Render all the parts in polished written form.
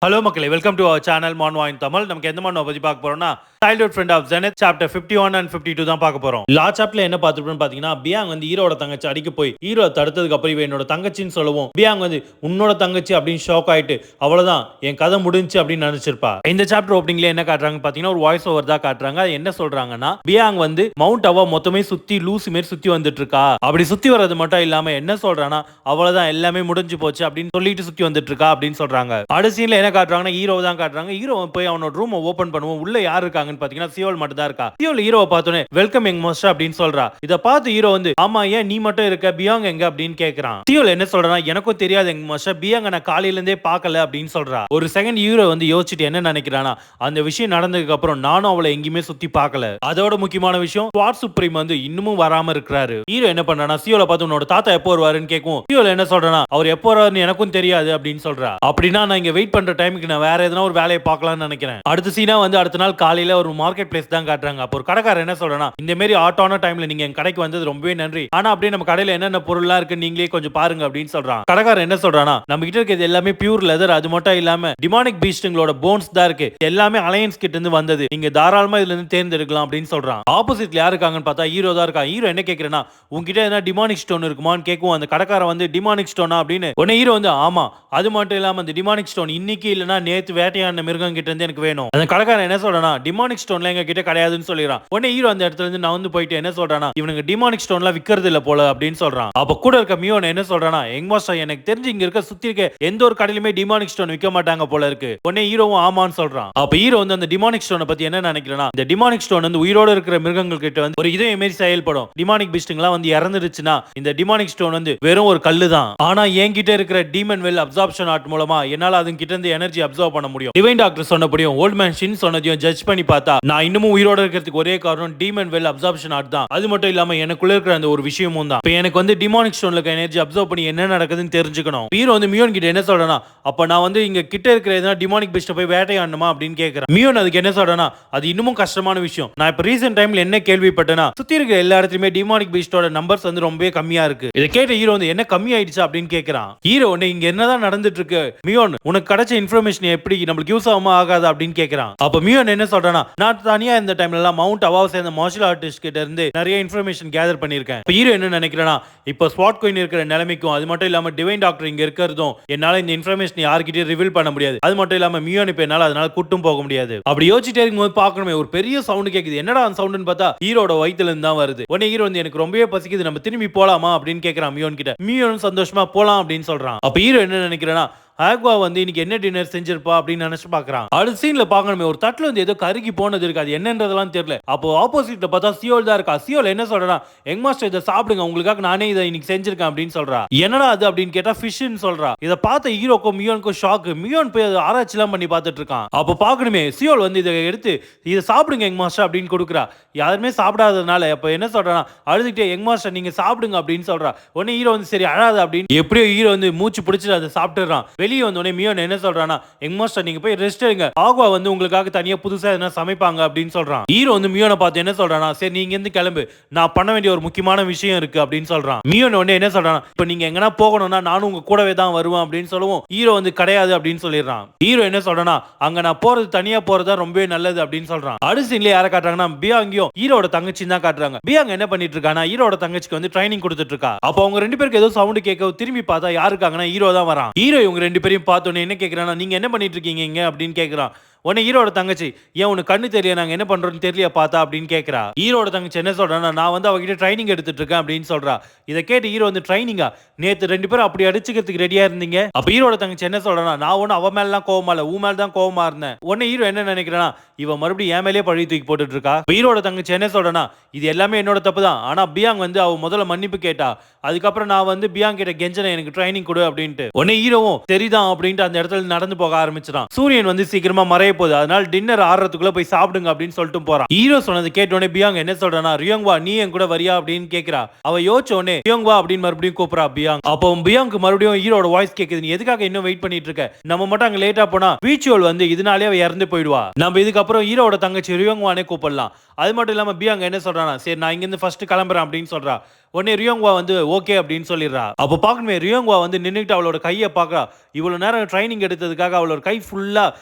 Hello மக்களே, welcome to our channel manhwa in Tamil. நமக்கு எந்த மான்வா பத்தி பார்க்க போறோம்னா childhood friend of zenith chapter 51 and 52 தான் பார்க்க போறோம். லாஸ்ட் சாப்டர்ல என்ன பார்த்துட்டோம்னு பாத்தீங்கன்னா, பியாங் வந்து ஹீரோட தங்கச்சி அடிக்க போய் ஹீரோ தடுத்ததுக்கு அப்புறம் இவ என்னோட தங்கச்சின்னு சொல்லவும் பியாங் வந்து உன்னோட தங்கச்சி அப்படின்னு ஷாக் ஆயிட்டு அவ்வளவுதான் என் கதை முடிஞ்சு அப்படின்னு நினைச்சிருப்பா. இந்த சாப்டர் ஓப்பனிங்ல என்ன காட்டுறாங்க பாத்தீங்கன்னா, ஒரு வாய்ஸ் ஓவர் தான் காட்டுறாங்க. அது என்ன சொல்றாங்கன்னா, பியாங் வந்து மவுண்ட் அவா மொத்தமே சுத்தி லூசி மாதிரி சுத்தி வந்துட்டு இருக்கா. அப்படி சுத்தி வர்றது மட்டும் இல்லாம என்ன சொல்றானா, அவ்வளவுதான் எல்லாமே முடிஞ்சு போச்சு அப்படின்னு சொல்லிட்டு சுத்தி வந்துட்டு இருக்கா அப்படின்னு சொல்றாங்க. அடுத்த சீன்ல என்ன காட்டுறாங்கன்னா, ஹீரோ தான் காட்டுறாங்க. ஹீரோ போய் அவனோட ரூம் ஓபன் பண்ணுவோம். உள்ள யார் இருக்காங்கன்னு பாத்தீங்கன்னா சியோல் மட்டும் தான் இருக்கா. சியோல் ஹீரோவை பார்த்தோனே வெல்கம் யங் மாஸ்டர் அப்படின்னு சொல்றா. இத பார்த்து ஹீரோ வந்து ஆமா ஏன் நீ மட்டும் இருக்க, பியாங் எங்க அப்படின்னு கேக்குறான். சியோல் என்ன சொல்றானா, எனக்கும் தெரியாது யங் மாஸ்டர், பியாங்க நான் காலையில இருந்தே பார்க்கல அப்படின்னு சொல்றா. ஒரு செகண்ட் ஹீரோ வந்து யோசிச்சுட்டு என்ன நினைக்கிறானா, அந்த விஷயம் நடந்ததுக்கு அப்புறம் நானும் அவளை எங்கேயுமே சுத்தி பார்க்கல. அதோட முக்கியமான விஷயம் ஸ்வாட் சுப்ரீம் வந்து இன்னமும் வராம இருக்கிறாரு. ஹீரோ என்ன பண்றானா, சியோல பார்த்து உன்னோட தாத்தா எப்போ வருவாருன்னு கேட்கும். சியோல் என்ன சொல்றானா, அவர் எப்போ வருவாருன்னு எனக்கும் தெரியாது அப்படின்னு சொல்றா. அப்படின்னா நான் இங்க வெயிட் பண்ற டைமுக்கு நான் வேற எதனா ஒரு வேலையை பார்க்கலாம்னு நினைக்கிறேன். அடுத்த சீனா வந்து அடுத்த நாள் காலையில ஒரு மார்க்கெட் பிளேஸ் தான் காட்டுறாங்க. அப்போ ஒரு கடைக்காரர் என்ன சொல்றனா, இந்த மாதிரி ஆட்டான டைம்ல நீங்க என் கடைக்கு வந்தது ரொம்பவே நன்றி. ஆனா அப்படியே நம்ம கடையில என்னென்ன பொருள்லாம் இருக்கு நீங்களே கொஞ்சம் பாருங்க அப்படின்னு சொல்றான். கடைக்காரர் என்ன சொல்றானா, நம்ம கிட்ட இருக்கிறது எல்லாமே பியூர் லெதர், அது மட்டும் இல்லாம டிமானிக் பீஸ்ட்ங்களோட போன்ஸ் தான் இருக்கு, எல்லாமே அலையன்ஸ் கிட்ட இருந்து வந்தது, நீங்க தாராளமா இதுல இருந்து தேர்ந்தெடுக்கலாம் அப்படின்னு சொல்றான். ஆப்போசிட்ல யாரு இருக்காங்கன்னு பார்த்தா ஹீரோ தான் இருக்கா. ஹீரோ என்ன கேக்குறேன்னா, உங்ககிட்ட என்ன டிமானிக் ஸ்டோன் இருக்குமான்னு கேட்கும். அந்த கடைக்காரன் வந்து டிமானிக் ஸ்டோனா அப்படின்னு உடனே ஹீரோ வந்து ஆமா, அது மட்டும் இல்லாம அந்த டிமானிக் ஸ்டோன் இன்னைக்கு இல்லனா நேத்து வேட்டையாடின மிருகம் கிட்ட இருந்து எனக்கு வேணும். அந்த கடைக்காரன் என்ன சொல்றானா, டிமானிக் ஸ்டோன்ல எங்க கிட்ட கிடையாதுன்னு சொல்லிடுறான். உடனே ஹீரோ அந்த இடத்துல இருந்து நான் வந்து போயிட்டு என்ன சொல்றானா, இவனுக்கு டிமானிக் ஸ்டோன்லாம் விக்கிறது இல்ல போல அப்படின்னு சொல்றான். அப்ப கூட இருக்க மியோன் என்ன சொல்றானா, யங் மாஸ்டர் எனக்கு தெரிஞ்சு இங்க இருக்க சுத்தி இருக்க எந்த ஒரு கடையிலுமே டிமானிக் ஸ்டோன் விற்க மாட்டாங்க போல இருக்கு. உடனே ஹீரோவும் ஆமான்னு சொல்றான். அப்ப ஹீரோ வந்து அந்த டிமானிக் ஸ்டோனை பத்தி என்ன நினைக்கிறேன்னா, இந்த டிமானிக் ஸ்டோன் வந்து உயிரோட இருக்கிற மிருகங்கள் கிட்ட வந்து ஒரு இதயம் மாரி செயல்படும். டிமானிக் பீஸ்ட்ங்கலாம் வந்து இறந்துடுச்சுன்னா இந்த டிமானிக் ஸ்டோன் வந்து வெறும் ஒரு கல்லு தான். ஆனா என்கிட்ட இருக்கிற டீமன் வெல் அப்சார்ப்ஷன் ஆர்ட் மூலமா என்னால அது கிட்ட இருந்து எனர்ஜி அப்சர்வ் பண்ண முடியும். டிவைன் டாக்டர் சொன்னபடியும் ஓல்ட் மேன் ஷின் சொன்னதையும் ஜட்ஜ் பண்ணி பார்த்தா நான் இன்னமும் உயிரோட இருக்கிறதுக்கு ஒரே காரணம் டீமன் வெல் அப்சார்ப்ஷன் ஆர்ட் தான். அது மட்டும் இல்லாம எனக்குள்ள இருக்கிற அந்த ஒரு விஷயமும் தான். இப்போ எனக்கு வந்து டிமானிக் ஸ்டோன்ல இருக்க எனர்ஜி அப்சர்வ் பண்ணி என்ன நடக்குதுன்னு தெரிஞ்சுக்கணும். ஹீரோ வந்து மியோன் கிட்ட என்ன சொல்றனா, அப்ப நான் வந்து இங்க கிட்ட இருக்கிற எதனா டிமானிக் பீஸ்ட போய் வேட்டையாடணுமா அப்படின்னு கேக்குறேன். மியோன் அதுக்கு என்ன சொல்றனா, அது இன்னமும் கஷ்டமான விஷயம். நான் இப்ப ரீசன்ட் டைம்ல என்ன கேள்விப்பட்டேனா, சுத்தி இருக்கிற எல்லா இடத்துலயுமே டிமானிக் பீஸ்டோட நம்பர்ஸ் வந்து ரொம்பவே கம்மியா இருக்கு. இதை கேட்ட ஹீரோ வந்து என்ன கம்மி ஆயிடுச்சு அப்படின்னு கேக்குறான். ஹீரோ வந்து இங்க என்னதான் நடந்துட்டு இருக்கு மியோன், உனக்கு கிடைச்ச இன்ஃபர்மேஷன் எப்படி நம்மளுக்கு யூஸ் ஆகுமா ஆகாது அப்படின்னு கேக்குறான். அப்ப மியோன் என்ன சொல்றானா, நான் தனியா இந்த டைம்ல எல்லாம் மவுண்ட் அவாவ் சேர்ந்த மார்ஷல் ஆர்டிஸ்ட் கிட்ட இருந்து நிறைய இன்ஃபர்மேஷன் கேதர் பண்ணிருக்கேன். இப்ப ஹீரோ என்ன நினைக்கிறேனா, இப்ப ஸ்வாட் குயின் இருக்கிற நிலைமைக்கும் அது மட்டும் இல்லாம டிவைன் டாக்டர் இங்க இருக்கிறதும் என்னால இந்த இன்ஃபர்மேஷன் யார்கிட்டயும் ரிவீல் பண்ண முடியாது. அது மட்டும் இல்லாம மியோன் இப்ப என்னால அதனால கூட்டும் போக முடியாது. அப்படி யோசிச்சுட்டே இருக்கும்போது பார்க்கணுமே ஒரு பெரிய சவுண்ட் கேக்குது. என்னடா அந்த சவுண்ட்னு பார்த்தா ஹீரோட வயித்துல இருந்து தான் வருது. உடனே ஹீரோ வந்து எனக்கு ரொம்பவே பசிக்குது, நம்ம திரும்பி போலாமா அப்படின்னு கேக்குறான் மியோன் கிட்ட. மியோன் சந்தோஷமா போலாம் அப்படின்னு சொல்றான். அப்ப ஹீரோ என்ன நினைக்கிறேனா, ஆக்வா வந்து இன்னைக்கு என்ன டின்னர் செஞ்சிருப்பா அப்படின்னு நினைச்சு பாக்குறான். அடுத்த சீன்ல பாக்கணுமே ஒரு தட்டுல வந்து ஏதோ கருகி போனது இருக்கு, அது என்னன்றதெல்லாம் தெரியல. அப்போ ஆப்போசிட்ல பார்த்தா சியோல் தான் இருக்கா. சியோல் என்ன சொல்றா, யங் மாஸ்டர் இதை சாப்பிடுங்க, உங்களுக்காக நானே இதை இன்னைக்கு செஞ்சிருக்கேன் அப்படின்னு சொல்றா. என்னடா அது அப்படின்னு கேட்டா ஃபிஷ்ன்னு சொல்றா. இதை பார்த்த ஹீரோக்கும் மியோனுக்கும் ஷாக். மியோன் போய் அதை ஆராய்ச்சி எல்லாம் பண்ணி பார்த்துட்டு இருக்கான். அப்போ பாக்கணுமே சியோல் வந்து இதை எடுத்து இதை சாப்பிடுங்க யங் மாஸ்டர் அப்படின்னு கொடுக்குறா. யாருமே சாப்பிடாததுனால அப்ப என்ன சொல்றானா, அழுதுகிட்டே யங் மாஸ்டர் நீங்க சாப்பிடுங்க அப்படின்னு சொல்றா. உடனே ஹீரோ வந்து சரி அழாத அப்படின்னு எப்படியோ ஹீரோ வந்து மூச்சு பிடிச்சிட்டு அதை சாப்பிட்டுறான். வெளியே வந்தோடனே மியோன் என்ன சொல்றானா, யங் மாஸ்டர் நீங்க போய் ரெஸ்ட் எடுங்க, ஆக்வா வந்து உங்களுக்காக தனியா புதுசா எதனா சமைப்பாங்க அப்படின்னு சொல்றான். ஹீரோ வந்து மியோனை பார்த்து என்ன சொல்றானா, சரி நீங்க இருந்து கிளம்பு, நான் பண்ண வேண்டிய ஒரு முக்கியமான விஷயம் இருக்கு அப்படின்னு சொல்றான். மியோன் உடனே என்ன சொல்றானா, இப்ப நீங்க எங்கனா போகணும்னா நானும் உங்க கூடவே தான் வருவேன் அப்படின்னு சொல்லவும் ஹீரோ வந்து கிடையாது அப்படின்னு சொல்லிடுறான். ஹீரோ என்ன சொல்றானா, அங்க நான் போறது தனியா போறதா ரொம்பவே நல்லது அப்படின்னு சொல்றான். அடுத்த சீன்ல யாரை காட்டுறாங்கன்னா, பியாங்கியும் ஹீரோட தங்கச்சி தான் காட்டுறாங்க. பியாங் என்ன பண்ணிட்டு இருக்கானா, ஹீரோட தங்கச்சிக்கு வந்து ட்ரைனிங் கொடுத்துட்டு இருக்கா. அப்ப அவங்க ரெண்டு பேருக்கு ஏதோ சவுண்ட் கேட்க திரும்பி பார்த்தா யாரு இருக்காங்கன்னா ஹீரோ தான் வரான். ஹீரோ இவங்க ரெண்டு பேரையும் பார்த்தோன்னே என்ன கேட்கிறானா, நீங்க என்ன பண்ணிட்டு இருக்கீங்க இங்க அப்படின்னு கேட்கிறான். உடனே ஹீரோட தங்கச்சி ஏன் உனக்கு கண்ணு தெரியல, நாங்க என்ன பண்றோம்னு தெரியல பார்த்தா அப்படின்னு கேட்கிறா. ஹீரோட தங்கச்சி என்ன சொல்றானா, நான் வந்து அவகிட்ட ட்ரைனிங் எடுத்துட்டு இருக்கேன் அப்படின்னு சொல்றா. இதை கேட்டு ஹீரோ வந்து ட்ரைனிங்கா, நேத்து ரெண்டு பேரும் அப்படி அடிச்சுக்கிறதுக்கு ரெடியா இருந்தீங்க. அப்ப ஹீரோட தங்கச்சி என்ன சொல்றானா, நான் ஒன்னும் அவ மேல எல்லாம் கோவமா இல்ல, உன் மேல தான் கோவமா இருந்தேன். உடனே ஹீரோ என்ன நினைக்கிறானா, இவன் மறுபடியும் என் மேலேயே பழி தூக்கி போட்டுட்டு இருக்கா. ஹீரோட தங்கச்சி என்ன சொல்றானா, இது எல்லாமே என்னோட தப்பு தான், ஆனா பியாங் வந்து அவ முதல்ல மன்னிப்பு கேட்டா, அதுக்கப்புறம் நான் வந்து பியாங் கிட்ட கெஞ்சன எனக்கு ட்ரைனிங் கொடு அப்படின்ட்டு. உடனே ஹீரோவும் சரிதான் அப்படின்ட்டு அந்த இடத்துல நடந்து போக ஆரம்பிச்சிடான். சூரியன் வந்து சீக்கிரமா மறைய போகுது, அதனால டின்னர் ஆறதுக்குள்ள போய் சாப்பிடுங்க அப்படின்னு சொல்லிட்டு போறான். ஹீரோ சொன்னது கேட்டோடனே பியாங் என்ன சொல்றானா, ரியோங்வா நீ என் கூட வரியா அப்படின்னு கேக்குறா. அவ யோசிச்ச உடனே ரியோங்வா அப்படின்னு மறுபடியும் கூப்பிடுறா பியாங். அப்போ பியாங்க்கு மறுபடியும் ஹீரோட வாய்ஸ் கேக்குது, நீ எதுக்காக இன்னும் வெயிட் பண்ணிட்டு இருக்க, நம்ம மட்டும் அங்க லேட்டா போனா பீச்சுவல் வந்து இதனாலே அவ இறந்து போயிடுவா, நம்ம இதுக்கப்புறம் ஹீரோட தங்கச்சி ரியோங்வானே கூப்பிடலாம். அது மட்டும் இல்லாம பியாங் என்ன சொல்றானா, சரி நான் இங்க இருந்து ஃபர்ஸ்ட் கிளம்புறேன் அப்படின்னு சொல்றா. உடனே ரியோங்வா வந்து ஓகே அப்படின்னு சொல்லிடுறா. அப்ப பாக்கணுமே ரியோங்வா வந்து நின்னுட்டு அவளோட கையை பாக்குறா. இவ்வளவு நேரம் ட்ரைனிங் எடுத்ததுக்காக அவளோட கை ஃபுல்லா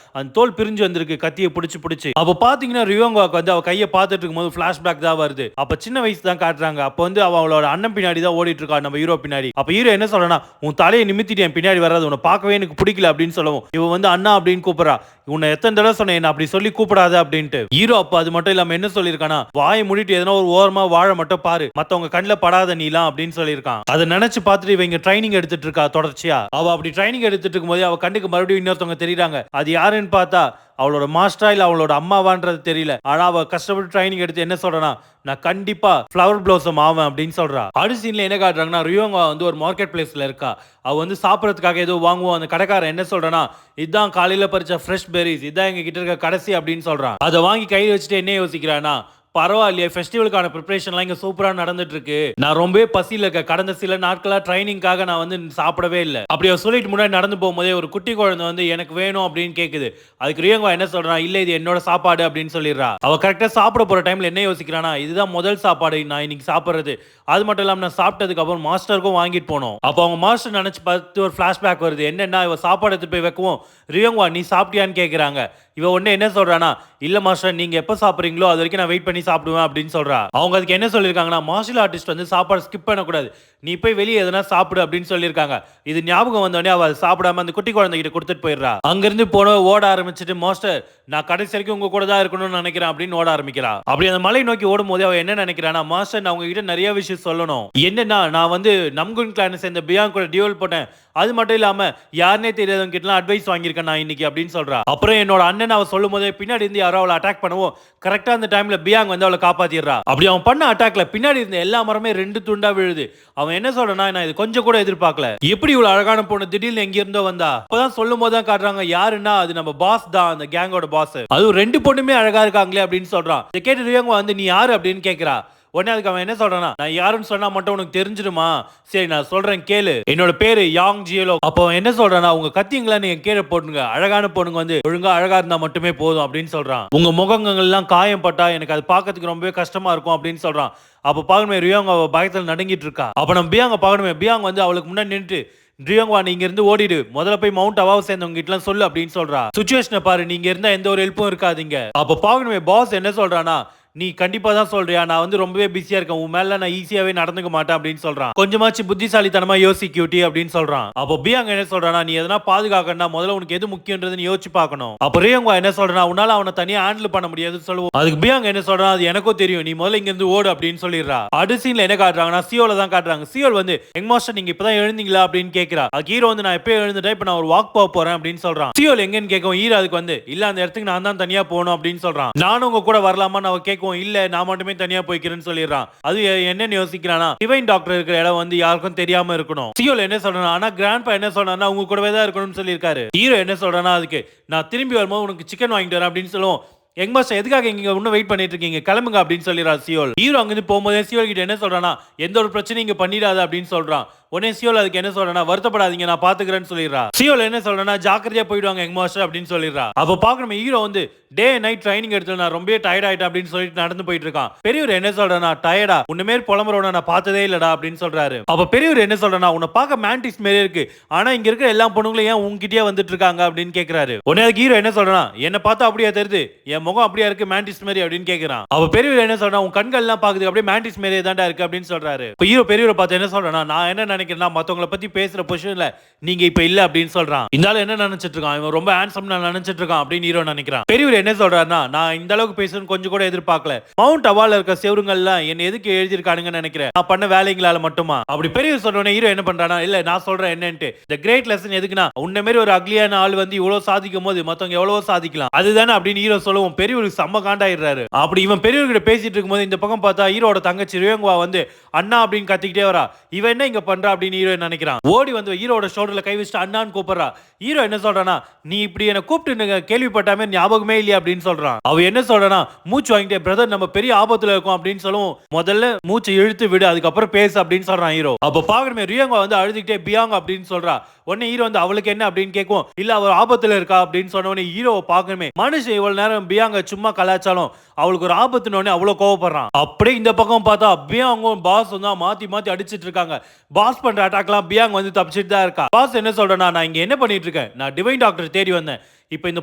அந்த தோல் பிரிஞ்சு வந்திருக்கு கத்தியை பிடிச்சு. அப்ப பாத்தீங்கன்னா ரியோங்வாக்கு வந்து அவ கையை பார்த்துட்டு இருக்கும்போது பிளாஷ்பேக் தான் வருது. அப்ப சின்ன வயசு தான் காட்டுறாங்க. அப்ப வந்து அவளோட அண்ணன் பின்னாடி தான் ஓடிட்டு இருக்கா நம்ம ஹீரோ பின்னாடி. அப்ப ஹீரோ என்ன சொல்றனா, உன் தலையை நிமித்திட்டு என் பின்னாடி வராது, உன்னை பார்க்கவே எனக்கு பிடிக்கல அப்படின்னு சொல்லவும் இவ வந்து அண்ணா அப்படின்னு கூப்பிடுறா. உன்னை எத்தனை தடவை சொன்னேன் என்ன அப்படி சொல்லி கூப்பிடாத அப்படின்ட்டு. ஹீரோ அப்ப அது மட்டும் இல்லாம என்ன சொல்லிருக்கானா, வாயை மூடிட்டு எதனா ஒரு ஓரமா வாழை மட்டும் பாரு, மத்தவங்க கண்ணில் படாத நீலாம் அப்படின்னு சொல்லியிருக்கான். அதை நினைச்சு பார்த்துட்டு இவங்க ட்ரைனிங் எடுத்துட்டு இருக்கா தொடர்ச்சியா. அவ அப்படி ட்ரைனிங் எடுத்துட்டு இருக்கும் போது அவ கண்ணுக்கு மறுபடியும் இன்னொருத்தவங்க தெரியுறாங்க. அது யாருன்னு பார்த்தா அவளோட மாஸ்டரா இல்ல அவளோட அம்மாவான்றது தெரியல. ஆனா அவ கஷ்டப்பட்டு ட்ரைனிங் எடுத்து என்ன சொல்றனா, நான் கண்டிப்பா ஃப்ளவர் ப்ளோசம் ஆவேன் அப்படின்னு சொல்றா. அடுத்த சீன்ல என்ன காட்டுறாங்கன்னா, ரியோங்கா வந்து ஒரு மார்க்கெட் பிளேஸ்ல இருக்கா. அவ வந்து சாப்பிடறதுக்காக ஏதோ வாங்குவோம். அந்த கடைக்காரன் என்ன சொல்றனா, இதான் காலையில பறிச்ச ஃப்ரெஷ் பெரிஸ், இதான் எங்க கிட்ட இருக்க கடைசி அப்படின்னு சொல்றான். அதை வாங்கி கையில் வச்சுட்டு என்ன யோசிக்கிறானா, பரவாயில்லையே ஃபெஸ்டிவலுக்கான ப்ரிப்பரேஷன்லாம் இங்கே சூப்பராக நடந்துட்டு இருக்கு. நான் ரொம்பவே பசியில் இருக்க. கடந்த சில நாட்களாக ட்ரைனிங்காக நான் வந்து சாப்பிடவே இல்லை. அப்படி அவர் சொல்லிட்டு முன்னாடி நடந்து போகும்போதே ஒரு குட்டி குழந்தை வந்து எனக்கு வேணும் அப்படின்னு கேட்குது. அதுக்கு ரியோங்கா என்ன சொல்றான், இல்லை இது என்னோட சாப்பாடு அப்படின்னு சொல்லிடுறா. அவ கரெக்டாக சாப்பிட போகிற டைமில் என்ன யோசிக்கிறானா, இதுதான் முதல் சாப்பாடு நான் இன்னைக்கு சாப்பிட்றது. அது மட்டும் இல்லாமல் நான் சாப்பிட்டதுக்கு அப்புறம் மாஸ்டருக்கும் வாங்கிட்டு போனோம். அப்போ அவங்க மாஸ்டர் நினச்சி பார்த்து ஒரு ஃப்ளாஷ்பேக் வருது. என்னன்னா இவ சாப்பாடு எடுத்து போய் வைக்கவும் ரியோங்கா நீ சாப்பிட்டியான்னு கேட்குறாங்க. இவ உடனே என்ன சொல்றானா, இல்ல மாஸ்டர் நீங்க எப்ப சாப்பிடுறீங்களோ அது வரைக்கும் நான் வெயிட் பண்ணி சாப்பிடுவேன் அப்படின்னு சொல்றா. அவங்க அதுக்கு என்ன சொல்லிருக்காங்கன்னா, மார்ஷல் ஆர்டிஸ்ட் வந்து சாப்பாடு ஸ்கிப் பண்ணக்கூடாது, நீ போய் வெளியே எதனா சாப்பிடு அப்படின்னு சொல்லியிருக்காங்க. இது ஞாபகம் வந்தோடனே அவ சாப்பிடாம அந்த குட்டி குழந்தைகிட்ட கொடுத்துட்டு போயிடுறா. அங்கிருந்து போன ஓட ஆரம்பிச்சுட்டு மாஸ்டர் நான் கடைசி வரைக்கும் உங்க கூட தான் இருக்கணும்னு நினைக்கிறேன் அப்படின்னு ஓட ஆரம்பிக்கிறா. அப்படி அந்த மலை நோக்கி ஓடும் போது அவ என்ன நினைக்கிறானா, மாஸ்டர் நான் உங்ககிட்ட நிறைய விஷயம் சொல்லணும். என்னன்னா நான் வந்து நம்குன் கிளானை சேர்ந்த பியாங் கூட டியூவல் போட்டேன். அது மட்டும் இல்லாம யாருனே தெரியாதவங்க கிட்ட அட்வைஸ் வாங்கியிருக்கேன் நான் இன்னைக்கு அப்படின்னு சொல்றா. அப்புறம் என்னோட அண்ணன் அவ சொல்லும் போதே பின்னாடி இருந்து யாரோ அவளை அட்டாக் பண்ணுவோம். கரெக்டா அந்த டைம்ல பியாங் வந்து அவளை காப்பாத்திடுறா. அப்படி அவன் பண்ண அட்டாக்ல பின்னாடி இருந்த எல்லா மரமே 2 துண்டா விழுது. அவன் என்ன சொல்றானா, நான் இது கொஞ்சம் கூட எதிர்பார்க்கல. எப்படி இவ்வளவு அழகான பொண்ணு திடீர்னு எங்க இருந்தோ வந்தா. அப்பதான் சொல்லும் போது தான் காட்டுறாங்க யாருன்னா அது நம்ம பாஸ் தான், அந்த கேங்கோட பாஸ். அதுவும் 2 பொண்ணுமே அழகா இருக்காங்களே அப்படின்னு சொல்றான். இதை கேட்டு ரியோங்கா வந்து நீ யாரு அப்படின்னு கேட்கிறா. உடனே அதுக்கு அவன் என்ன சொல்றானா, நான் யாருன்னு சொன்னா மட்டும் உனக்கு தெரிஞ்சிடுமா, சரி நான் சொல்றேன் கேளு, என்னோட பேரு யாங் ஜியலோ. அப்போ என்ன சொல்றானா, உங்க கத்திங்களா நீங்க கீழே போட்டுங்க, அழகான பொண்ணுங்க வந்து ஒழுங்கா அழகா இருந்தா மட்டுமே போதும் அப்படின்னு சொல்றான். உங்க முகங்கள் எல்லாம் காயம் பட்டா எனக்கு அது பார்க்கறதுக்கு ரொம்பவே கஷ்டமா இருக்கும் அப்படின்னு சொல்றான். அப்ப பாக்கணுமே ரியோங் அவ பயத்துல நடுங்கிட்டு இருக்கா. அப்ப நம்ம பியாங்க பாக்கணுமே, பியாங் வந்து அவளுக்கு முன்னாடி நின்றுட்டு ரியோங்வா நீங்க இருந்து ஓடிடு, முதல்ல போய் மவுண்ட் அவாவ் சேர்ந்தவங்க கிட்ட சொல்லு அப்படின்னு சொல்றா. சுச்சுவேஷனை பாரு, நீங்க இருந்தா எந்த ஒரு ஹெல்ப்பும் இருக்காதீங்க. அப்ப பாக்கணுமே பாஸ் என்ன சொல்றானா, நீ கண்டிப்பா தான் சொல்றியா, நான் வந்து ரொம்பவே பிஸியா இருக்கேன், உன் மேல நான் ஈஸியாவே நடந்துக்க மாட்டேன் அப்படின்னு சொல்றான். கொஞ்சமாச்சு புத்திசாலித்தனமா யோசிக்யூட்டி அப்படின்னு சொல்றான். அப்போ பியாங் என்ன சொல்றானா, நீ எதனா பாதுகாக்கணும்னா முதல்ல உனக்கு எது முக்கியன்றதுன்னு யோசிச்சு பார்க்கணும். அப்போ ரியோங்கா என்ன சொல்றானா, உன்னால அவனை தனியா ஹேண்டில் பண்ண முடியாதுன்னு சொல்லுவோம். அதுக்கு பியாங் என்ன சொல்றான், அது எனக்கும் தெரியும், நீ முதல்ல இங்க இருந்து ஓடு அப்படின்னு சொல்லிடுறா. அடுத்த சீன்ல என்ன காட்டுறாங்கன்னா, சியோல தான் காட்டுறாங்க. சியோல் வந்து எங் மாஸ்டர் நீங்க இப்பதான் எழுந்தீங்களா அப்படின்னு கேட்கிறா. அது ஹீரோ வந்து நான் எப்போ எழுந்துட்டேன், இப்ப நான் ஒரு வாக் போக போறேன் அப்படின்னு சொல்றான். சியோல் எங்கன்னு கேட்கும். ஹீரோ அதுக்கு வந்து இல்ல அந்த இடத்துக்கு நான் தான் தனியா போகணும் அப்படின்னு சொல்றான். நானும் உங்க கூட வரலாமான்னு அவ கேட்கும். இல்ல நான் மட்டுமே தனியா போய்க்கிறேன்னு சொல்லிடுறான். அது என்னன்னு யோசிக்கிறானா, டிவைன் டாக்டர் இருக்கிற இடம் வந்து யாருக்கும் தெரியாம இருக்கணும். சியோல் என்ன சொல்றானா, ஆனா கிராண்ட்பா என்ன சொல்றானா, உங்க கூடவே தான் இருக்கணும்னு சொல்லியிருக்காரு. ஹீரோ என்ன சொல்றானா, அதுக்கு நான் திரும்பி வரும்போது உனக்கு சிக்கன் வாங்கிட்டு வரேன் அப்படின்னு சொல்லுவோம். எங் மாஸ்டர் எதுக்காக இங்க இன்னும் வெயிட் பண்ணிட்டு இருக்கீங்க, கிளம்புங்க அப்படின்னு சொல்லிடுறா சியோல். ஹீரோ அங்கிருந்து போகும்போதே சியோல் கிட்ட என்ன சொல்றானா, எந்த ஒரு பிரச்சனையும் இங்க பண்ணிடாத அப்படின்னு சொல்றான். உடனே சியோல் அதுக்கு என்ன சொல்றானா, வருத்தப்படாதீங்க நான் பாத்துக்கிறேன்னு சொல்லிடுறா. சியோல் என்ன சொல்றானா, ஜாக்கிரதையா போயிடுவாங்க எங் மாஸ்டர் அப்படின்னு சொல்லிடுறா. அப்ப பாக்கணும் ஹீரோ வந்து டே நைட் ட்ரைனிங் எடுத்து நான் ரொம்ப டயர்ட் ஆயிட்டேன் அப்படின்னு சொல்லிட்டு நடந்து போயிட்டு இருக்கான். பெரியவர் என்ன சொல்றானா, டயர்டா உன்ன மேல் புலம்புறவன நான் பார்த்ததே இல்லடா அப்படின்னு சொல்றாரு. அப்ப பெரியவர் என்ன சொல்றானா, உன்னை பார்க்க மேண்டிஸ் மாரி இருக்கு, ஆனா இங்க இருக்கிற எல்லா பொண்ணுங்களும் ஏன் உங்ககிட்டயே வந்துட்டு இருக்காங்க அப்படின்னு கேக்குறாரு. உடனே ஹீரோ என்ன சொல்றானா, என்ன பார்த்தா அப்படியே தெரியுது, என் முகம் அப்படியே இருக்கு மேண்டிஸ் மாரி அப்படின்னு கேக்குறான். அப்ப பெரியவர் என்ன சொல்றான், உன் கண்கள் எல்லாம் பாக்குது அப்படியே மேண்டிஸ் மாரியே தான்டா இருக்கு அப்படின்னு சொல்றாரு. ஹீரோ பெரியவரை பார்த்து என்ன சொல்றானா, நான் என்ன நினைக்கிறேன்னா மத்தவங்கள பத்தி பேசுற பொசிஷன்ல நீங்க இப்ப இல்ல அப்படின்னு சொல்றான். இந்த என்ன நினைச்சிட்டு இருக்கான், இவன் ரொம்ப ஹேண்ட்ஸம் நினைச்சிட்டு இருக்கான் அப்படின்னு ஹீரோ நினைக்கிறான். பெரியவர் என்ன சொல்றாருன்னா, நான் இந்த அளவுக்கு பேசணும்னு கொஞ்சம் கூட எதிர்பார்க்கல, மவுண்ட் அவால இருக்க செவருங்கள்லாம் என்ன எதுக்கு எழுதிருக்கானுங்கன்னு நினைக்கிறேன், நான் பண்ண வேலைங்களால மட்டுமா. அப்படி பெரியவர் சொல்றேன். ஹீரோ என்ன பண்றானா, இல்ல நான் சொல்றேன் என்னன்ட்டு, the great lesson எதுக்குன்னா, உன்ன மாதிரி ஒரு அக்லியான ஆள் வந்து இவ்வளவு சாதிக்கும் போது மத்தவங்க எவ்வளவு சாதிக்கலாம் அதுதானே அப்படின்னு ஹீரோ சொல்லுவோம். பெரியவருக்கு செம்ம காண்டாயிடுறாரு. அப்படி இவன் பெரியவர்கிட்ட பேசிட்டு இருக்கும்போது இந்த பக்கம் பார்த்தா ஹீரோட தங்கச்சி ரியோங்வா வந்து அண்ணா அப்படின்னு கத்திக்கிட்டே வரா. இவன் என்ன இங்க பண்றா அப்படின்னு ஹீரோ நினைக்கிறான். ஓடி வந்து ஹீரோட ஷோல்டர்ல கை வச்சுட்டு அண்ணான்னு கூப்பிடுறா. ஹீரோ என்ன சொல்றானா, நீ இப்படி என்ன கூப்பிட்டு கேள்விப்பட்டாமே ஞாபகமே இல்லையா அப்படின்னு சொல்றான். அவ என்ன சொல்றானா, மூச்சு வாங்கிட்டே பிரதர் நம்ம பெரிய ஆபத்துல இருக்கோம் அப்படின்னு சொல்லுவோம், முதல்ல மூச்சு இழுத்து விடு அதுக்கப்புறம் பேசு அப்படின்னு சொல்றான் ஹீரோ. அப்ப பாக்கணுமே ரியோங்கா வந்து அழுதுகிட்டே பியாங் அப்படின்னு சொல்றா. உடனே ஹீரோ வந்து அவளுக்கு என்ன அப்படின்னு கேட்கும். இல்ல அவர் ஆபத்துல இருக்கா அப்படின்னு சொன்ன உடனே ஹீரோவை பாக்கணுமே மனுஷன் இவ்வளவு நேரம் பியாங்க சும்மா கலாச்சாரம் அவளுக்கு ஒரு ஆபத்துன்னு உடனே அவ்வளவு கோவப்படுறான். அப்படியே இந்த பக்கம் பார்த்தா பியாங்கும் பாஸ் வந்து மாத்தி மாத்தி அடிச்சிட்டு இருக்காங்க. பாஸ் பண்ற அட்டாக்லாம் பியாங் வந்து தப்பிச்சிட்டு தான் இருக்கா. பாஸ் என்ன சொல்றேன்னா, நான் இங்க என்ன பண்ணிட்டு இருக்கேன், நான் டிவைன் டாக்டர் தேடி வந்தேன், இப்போ இந்த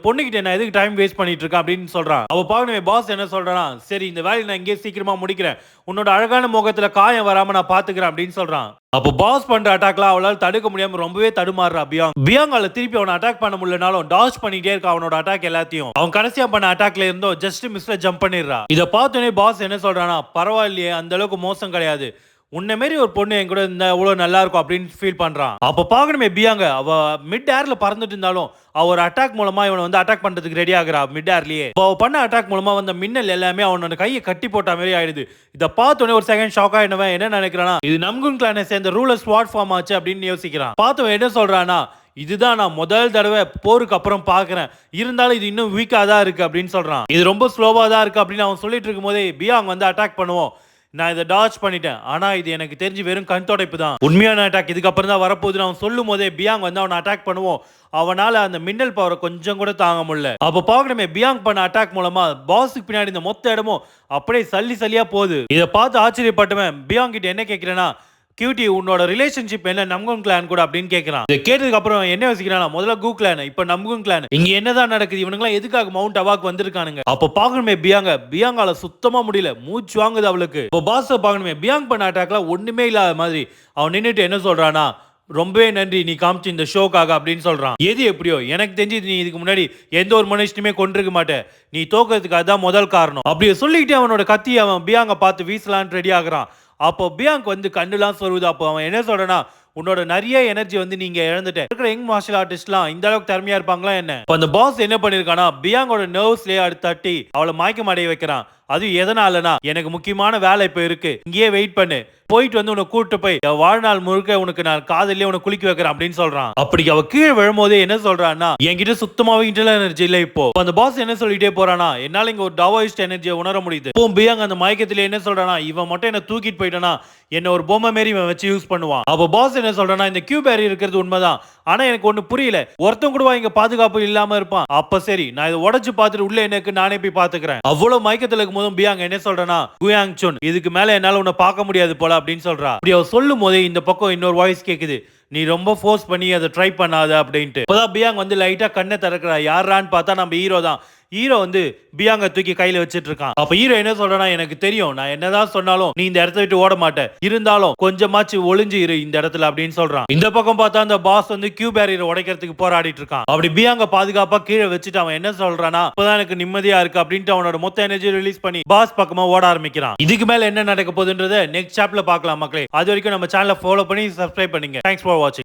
பொண்ணுகிட்ட நான் எதுக்கு டைம் வேஸ்ட் பண்ணிட்டு இருக்கேன் அப்படின்னு சொல்றான். அவ பாக்கணுமே பாஸ் என்ன சொல்றானா, சரி இந்த வேலையை நான் இங்கே சீக்கிரமா முடிக்கிறேன், உன்னோட அழகான முகத்துல காயம் வராம நான் பாத்துக்கிறேன் அப்படின்னு சொல்றான். அப்போ பாஸ் பண்ற அட்டாக்லாம் அவளால் தடுக்க முடியாம ரொம்பவே தடுமாறுறா பியாங். பியாங்கால திருப்பி அவனை அட்டாக் பண்ண முடியலனாலும் டாஷ் பண்ணிட்டே இருக்கா அவனோட அட்டாக் எல்லாத்தையும். அவன் கடைசியா பண்ண அட்டாக்ல இருந்தோ ஜஸ்ட் மிஸ்ல ஜம்ப் பண்ணிடுறா. இதை பார்த்தோன்னே பாஸ் என்ன சொல்றானா, பரவாயில்லையே அந்த அளவுக்கு மோசம் கிடையாது, உன்ன மாரி ஒரு பொண்ணு என் கூட இருந்தா எவ்வளவு நல்லா இருக்கும் அப்படின்னு ஃபீல் பண்றான். அப்ப பாக்கணுமே பியாங்க அவ மிட் ஏர்ல பறந்துட்டு இருந்தாலும் அவர் அட்டாக் மூலமா இவனை வந்து அட்டாக் பண்றதுக்கு ரெடி ஆகுறா மிட் ஏர்லயே. அவ பண்ண அட்டாக் மூலமா வந்த மின்னல் எல்லாமே அவனோட கையை கட்டி போட்ட மாதிரி ஆயிடுது. இதை பார்த்தோன்னே ஒரு செகண்ட் ஷாக் ஆயிடுவன். என்ன நினைக்கிறானா, இது நம்குன் கிளானை சேர்ந்த ரூலர் ஸ்வாட் ஃபார்ம் ஆச்சு அப்படின்னு யோசிக்கிறான். பார்த்தவன் என்ன சொல்றானா, இதுதான் நான் முதல் தடவை போருக்கு அப்புறம் பாக்குறேன், இருந்தாலும் இது இன்னும் வீக்கா தான் இருக்கு அப்படின்னு சொல்றான். இது ரொம்ப ஸ்லோவா தான் இருக்கு அப்படின்னு அவன் சொல்லிட்டு இருக்கும் போதே பியாங் வந்து அட்டாக் பண்ணுவோம், நான் இதை டாச் பண்ணிட்டேன், ஆனா இது எனக்கு தெரிஞ்சு வெறும் கண் தொடைப்பு தான், உண்மையான அட்டாக் இதுக்கப்புறம் தான் வரப்போகுதுன்னு அவன் சொல்லும் போதே பியாங் வந்து அவனை அட்டாக் பண்ணுவோம். அவனால அந்த மின்னல் பவரை கொஞ்சம் கூட தாங்க முடியல. அப்ப பாக்கணுமே பியாங் பண்ண அட்டாக் மூலமா பாஸுக்கு பின்னாடி இந்த மொத்த இடமும் அப்படியே சல்லி சல்லியா போகுது. இதை பார்த்து ஆச்சரியப்பட்டவன் பியாங் கிட்ட என்ன கேட்கிறேன்னா, கியூட்டி உன்னோட ரிலேஷன்ஷிப் என்ன நம்குன் கிளான் கூட அப்படின்னு கேட்கறான். இதை கேட்டதுக்கு அப்புறம் என்ன யோசிக்கிறானா, முதல்ல கூ கிளான் இப்ப நம்குன் கிளான், இங்க என்னதான் நடக்குது, இவனுங்களாம் எதுக்காக மவுண்ட் அவாக் வந்திருக்கானுங்க. அப்ப பாக்கணுமே பியாங்கால சுத்தமா முடியல, மூச்சு வாங்குது அவளுக்கு. இப்போ பாஸ் பாக்கணுமே பியாங் பண்ண அட்டாக்லாம் ஒண்ணுமே இல்லாத மாதிரி அவன் நின்னுட்டு என்ன சொல்றானா, ரொம்பவே நன்றி நீ காமிச்சு இந்த ஷோக்காக அப்படின்னு சொல்றான். எது எப்படியோ எனக்கு தெரிஞ்சு நீ இதுக்கு முன்னாடி எந்த ஒரு மனுஷனுமே கொண்டிருக்க மாட்டேன், நீ தோக்கிறதுக்கு அதான் முதல் காரணம் அப்படி சொல்லிக்கிட்டே அவனோட கத்தி அவன் பியாங்க பார்த்து வீசலான்னு ரெடி ஆகுறான். அப்போ பியாங்க் வந்து கண்ணுலாம் சொல்லுது. அப்போ அவன் என்ன சொல்றானா, உன்னோட நிறைய எனர்ஜி வந்து நீங்க இழந்துட்ட, இருக்கிற யங் மார்ஷல் ஆர்டிஸ்ட்லாம் இந்த அளவுக்கு திறமையா இருப்பாங்களா என்ன. அந்த பாஸ் என்ன பண்ணிருக்கானா, பியாங்கோட நர்வ்ஸ்லயே அடுத்து தட்டி அவளை மயக்கம் அடைய வைக்கிறான். அது எதனாலனா, எனக்கு முக்கியமான வேலை இப்ப இருக்கு, இங்கேயே வெயிட் பண்ணு, போயிட்டு வந்து உன்னை கூட்டு போய் வாழ்நாள் முழுக்க உனக்கு நான் காதலியே உனக்கு குளிக்க வைக்கிறேன் அப்படின்னு சொல்றான். அப்படி அவ கீழே விழும்போதே என்ன சொல்றான்னா, என்கிட்ட சுத்தமாவே இன்டர்னல் எனர்ஜி இல்ல. இப்போ அந்த பாஸ் என்ன சொல்லிட்டே போறானா, என்னால இங்க ஒரு டாவோயிஸ்ட் எனர்ஜியை உணர முடியுது. இப்போ பியாங் அந்த மயக்கத்திலே என்ன சொல்றானா, இவன் மட்டும் என்ன தூக்கிட்டு போயிட்டானா என்ன ஒரு பொம்மை மாரி இவன் வச்சு யூஸ் பண்ணுவான். அப்ப பாஸ் என்ன சொல்றானா, இந்த கியூ பேரி இருக்கிறது உண்மைதான், ஆனா எனக்கு ஒண்ணு புரியல, ஒருத்தன் கூட இங்க பாதுகாப்பு இல்லாம இருப்பான். அப்ப சரி நான் இதை உடைச்சு பார்த்துட்டு உள்ள எனக்கு நானே போய் பாத்துக்கிறேன். அவ்வளவு மயக்கத்துல இருக்கும் போதும் பியாங் என்ன சொல்றானா, குயாங் சுன் இதுக்கு மேல என்னால உன்னை பார்க்க முடியாது போல அப்படின்னு சொல்றா. அப்படி அவ சொல்லும் போதே இந்த பக்கம் இன்னொரு வாய்ஸ் கேக்குது, நீ ரொம்ப ஃபோர்ஸ் பண்ணி அதை ட்ரை பண்ணாத அப்படின்ட்டு. இப்பதான் பியாங் வந்து லைட்டா கண்ணை திறக்கிறா. யாரான்னு பார்த்தா நம்ம ஹீரோ தான். ஹீரோ வந்து பியாங்க தூக்கி கையில வச்சிட்டு இருக்கான். அப்ப ஹீரோ என்ன சொல்றானா, எனக்கு தெரியும் நான் என்னதான் சொன்னாலும் நீ இந்த இடத்த விட்டு ஓட மாட்டேன், இருந்தாலும் கொஞ்சமாச்சு ஒளிஞ்சு இரு இந்த இடத்துல அப்படின்னு சொல்றான். இந்த பக்கம் பார்த்தா அந்த பாஸ் வந்து கியூ பேரியர் உடைக்கிறதுக்கு போராடிட்டு இருக்கான். அப்படி பியாங்க பாதுகாப்பா கீழே வச்சுட்டு அவன் என்ன சொல்றானா, இப்பதான் எனக்கு நிம்மதியா இருக்கு அப்படின்ட்டு அவனோட மொத்த எனர்ஜி ரிலீஸ் பண்ணி பாஸ் பக்கமா ஓட ஆரம்பிக்கிறான். இதுக்கு மேல என்ன நடக்க போகுதுன்றத நெக்ஸ்ட் சாப்டர்ல பார்க்கலாம் மக்களே. அது வரைக்கும் நம்ம சேனலை ஃபாலோ பண்ணி சப்ஸ்கிரைப் பண்ணுங்க. தேங்க்ஸ் ஃபார் வாட்சிங்.